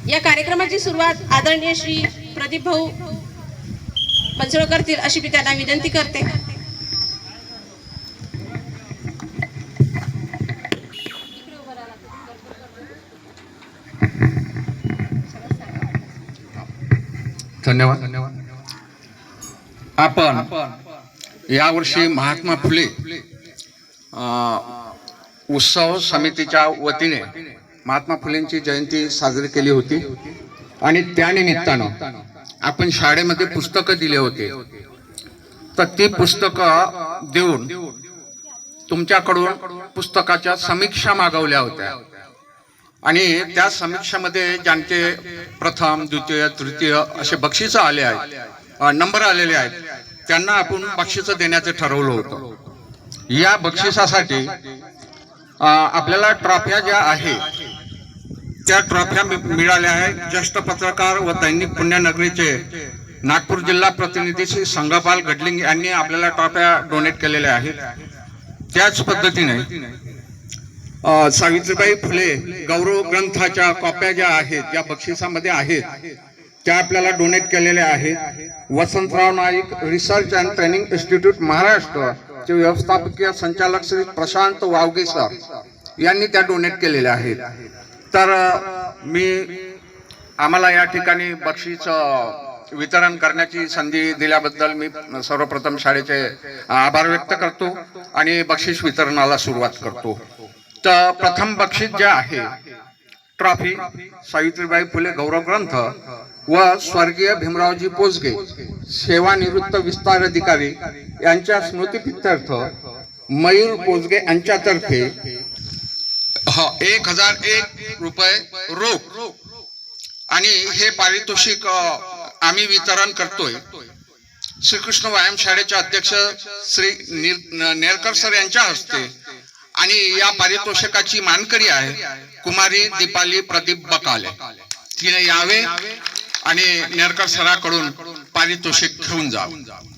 या कार्यक्रमाची सुरुवात आदरणीय श्री प्रदीप भाऊ मनसोळ करतील अशी मी त्यांना विनंती करते. धन्यवाद. आपण यावर्षी महात्मा फुले उत्सव समितीच्या वतीने महात्मा फुलेंची जयंती साजरी केली होती आणि त्यानिमित्तानं आपण शाळेमध्ये पुस्तकं दिले होते. तर ती पुस्तकं देऊन तुमच्याकडून पुस्तकाच्या समीक्षा मागवल्या होत्या आणि त्या समीक्षेमध्ये ज्यांचे प्रथम द्वितीय तृतीय असे बक्षीस आले आहेत, नंबर आलेले आहेत, त्यांना आपण बक्षीस देण्याचे ठरवलं होतं. या बक्षिसासाठी आपल्याला ट्रॉफ्या ज्या आहेत त्या ट्रॉफ्या मिळाल्या आहेत. ज्येष्ठ पत्रकार व दैनिक पुण्यनगरीचे नागपूर जिल्हा प्रतिनिधी श्री संगपाल गडलिंग यांनी आपल्याला ट्रॉफ्या डोनेट केलेल्या आहेत. त्याच पद्धतीने सावित्रीबाई फुले गौरव ग्रंथाच्या कॉप्या ज्या आहेत या बक्षिसामध्ये आहेत त्या आपल्याला डोनेट केलेल्या आहेत. Vasantrao Naik research and training institute Maharashtra चे व्यवस्थापकीय संचालक श्री प्रशांत वावगे सर यांनी त्या डोनेट केलेल्या आहेत. तर आम्हाला या ठिकाणी बक्षीस वितरण करण्याची संधी दिल्याबद्दल मी सर्वप्रथम शाळेचे आभार व्यक्त करतो आणि बक्षीस वितरणाला सुरुवात करतो. तर प्रथम बक्षीस जे आहे ट्रॉफी सावित्रीबाई फुले गौरव ग्रंथ व स्वर्गीय भीमरावजी पोसगे सेवानिवृत्त विस्तार अधिकारी यांच्या स्मृतिप्रीत्यर्थ मयूर पोसगे यांच्यातर्फे 1001 रुपये रोख आणि हे पारितोषिक आम्ही वितरण करतोय. श्रीकृष्ण व्यायाम शाळेचे अध्यक्ष श्री नेरकर सर यांच्या हस्ते आणि या पारितोषिकाची मानकरी आहे कुमारी दीपाली प्रदीप बकाले. तिने यावे आणि नेरकर सराकडून पारितोषिक घेऊन जावं.